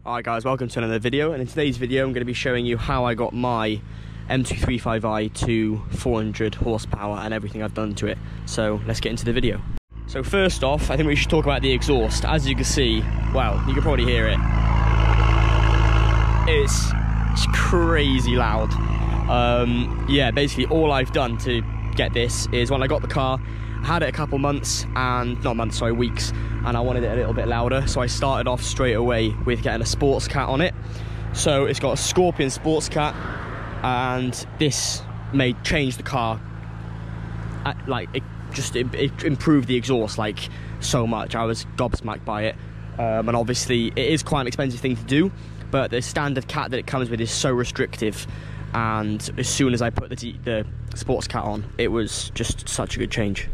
Alright guys, welcome to another video, and in today's video I'm going to be showing you how I got my M235i to 400 horsepower and everything I've done to it. So let's get into the video. So first off, I think we should talk about the exhaust. As you can see, well, you can probably hear it. It's crazy loud. Yeah, basically all I've done to get this is when I got the car, I had it a couple months, and not months, sorry, weeks, and I wanted it a little bit louder, so I started off straight away with getting a sports cat on it. So it's got a Scorpion sports cat, and this change the car. It improved the exhaust like so much. I was gobsmacked by it, and obviously it is quite an expensive thing to do, but the standard cat that it comes with is so restrictive, and as soon as I put the sports cat on, it was just such a good change.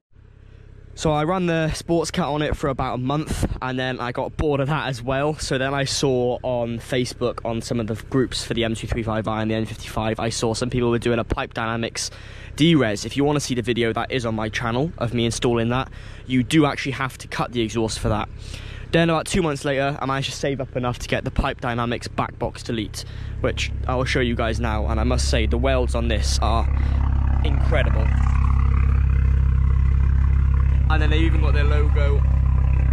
So I ran the sports cat on it for about a month, and then I got bored of that as well. So then I saw on Facebook, on some of the groups for the M235i and the M55, I saw some people were doing a pipe dynamics D-res. If you want to see the video, that is on my channel of me installing that. You do actually have to cut the exhaust for that. Then about 2 months later, I managed to save up enough to get the pipe dynamics back box delete, which I will show you guys now. And I must say, the welds on this are incredible. And then they even got their logo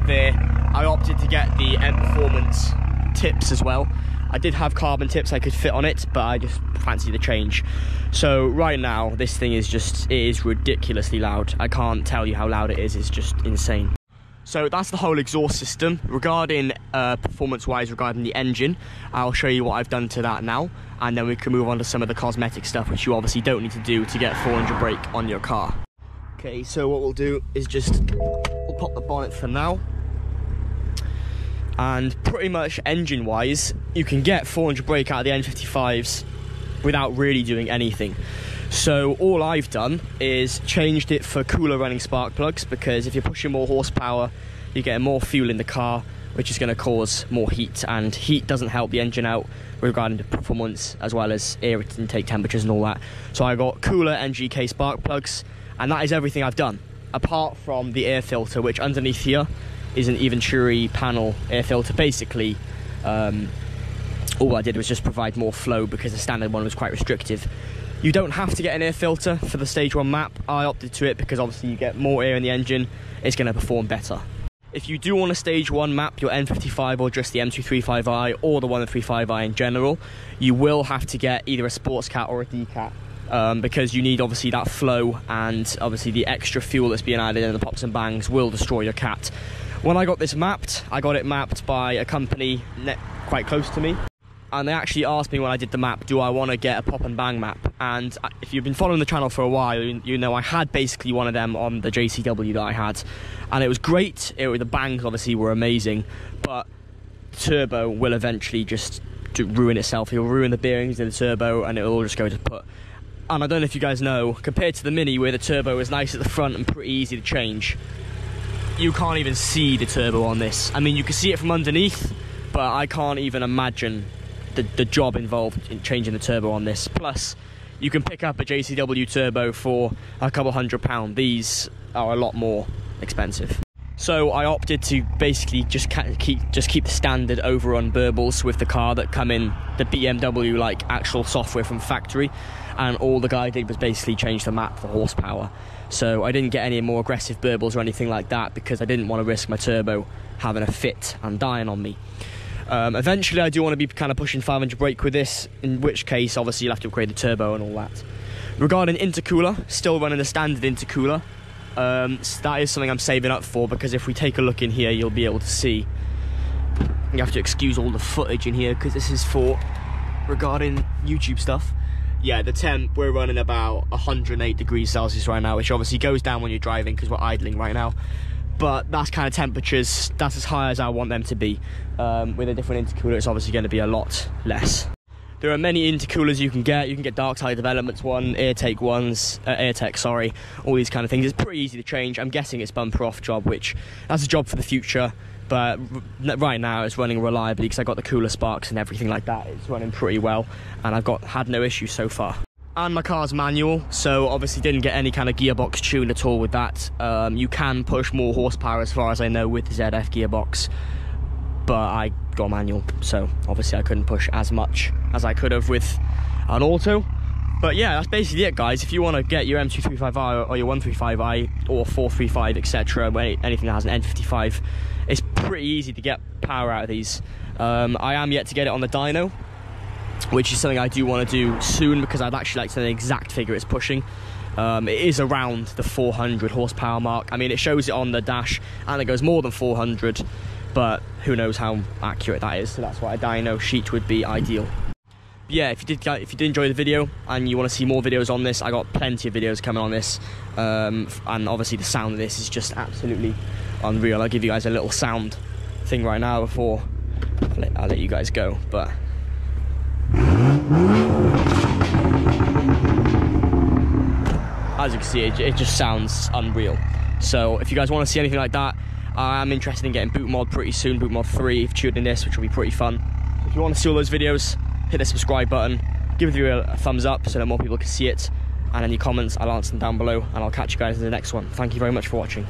there. I opted to get the M Performance tips as well. I did have carbon tips I could fit on it, but I just fancy the change. So right now, this thing is it is ridiculously loud. I can't tell you how loud it is, it's just insane. So that's the whole exhaust system. Regarding performance-wise, regarding the engine, I'll show you what I've done to that now, and then we can move on to some of the cosmetic stuff, which you obviously don't need to do to get 400 brake on your car. Okay, so what we'll do is we'll pop the bonnet for now. And pretty much engine-wise, you can get 400 brake out of the N55s without really doing anything. So all I've done is changed it for cooler running spark plugs, because if you're pushing more horsepower, you're getting more fuel in the car, which is going to cause more heat, and heat doesn't help the engine out regarding the performance, as well as air intake temperatures and all that. So I got cooler NGK spark plugs, and that is everything I've done, apart from the air filter, which underneath here is an Venturi panel air filter. Basically, all I did was just provide more flow because the standard one was quite restrictive. You don't have to get an air filter for the stage 1 map. I opted to it because obviously you get more air in the engine, it's going to perform better. If you do want a stage 1 map, your N55 or just the M235i or the 135i in general, you will have to get either a sports cat or a D cat. Because you need obviously that flow, and obviously the extra fuel that's being added in the pops and bangs will destroy your cat. When I got this mapped, I got it mapped by a company quite close to me, and they actually asked me when I did the map, do I want to get a pop and bang map? And if you've been following the channel for a while, you know I had basically one of them on the JCW that I had, and it was great. The bangs obviously were amazing, but the turbo will eventually just ruin itself. It'll ruin the bearings of the turbo, and it'll all just go to put. And I don't know if you guys know, compared to the Mini where the turbo is nice at the front and pretty easy to change, you can't even see the turbo on this. I mean, you can see it from underneath, but I can't even imagine the job involved in changing the turbo on this. Plus, you can pick up a JCW turbo for a couple £100. These are a lot more expensive. So I opted to basically just keep the standard overrun burbles with the car that come in the BMW like actual software from factory, and all the guy did was basically change the map for horsepower. So I didn't get any more aggressive burbles or anything like that, because I didn't want to risk my turbo having a fit and dying on me. Eventually I do want to be kind of pushing 500 brake with this, in which case obviously you'll have to upgrade the turbo and all that. Regarding intercooler, still running the standard intercooler. So that is something I'm saving up for, because if we take a look in here, you'll be able to see. You have to excuse all the footage in here because this is for regarding YouTube stuff. Yeah, the temp, we're running about 108 degrees Celsius right now, which obviously goes down when you're driving because we're idling right now. But that's kind of temperatures, that's as high as I want them to be. With a different intercooler, it's obviously going to be a lot less. There are many intercoolers you can get. You can get Dark Side Developments one, AirTech, sorry, all these kind of things. It's pretty easy to change. I'm guessing it's bumper off job, which that's a job for the future. But right now it's running reliably because I got the cooler sparks and everything like that. It's running pretty well, and I've had no issues so far. And my car's manual, so obviously didn't get any kind of gearbox tune at all with that. You can push more horsepower as far as I know with the ZF gearbox, but I got a manual, so obviously I couldn't push as much as I could have with an auto. But yeah, that's basically it, guys. If you want to get your M235i or your 135i or 435, etc., anything that has an N55, it's pretty easy to get power out of these. I am yet to get it on the dyno, which is something I do want to do soon, because I'd actually like to know the exact figure it's pushing. It is around the 400 horsepower mark. I mean, it shows it on the dash and it goes more than 400, but who knows how accurate that is, so that's why a dyno sheet would be ideal. Yeah, if you did enjoy the video and you want to see more videos on this, I got plenty of videos coming on this, and obviously the sound of this is just absolutely unreal. I'll give you guys a little sound thing right now before I'll let you guys go. But as you can see, it just sounds unreal. So if you guys want to see anything like that, I'm interested in getting boot mod pretty soon, boot mod 3 if tuning this, which will be pretty fun. If you want to see all those videos, hit the subscribe button, give the video a thumbs up so that more people can see it, and any comments I'll answer them down below, and I'll catch you guys in the next one. Thank you very much for watching.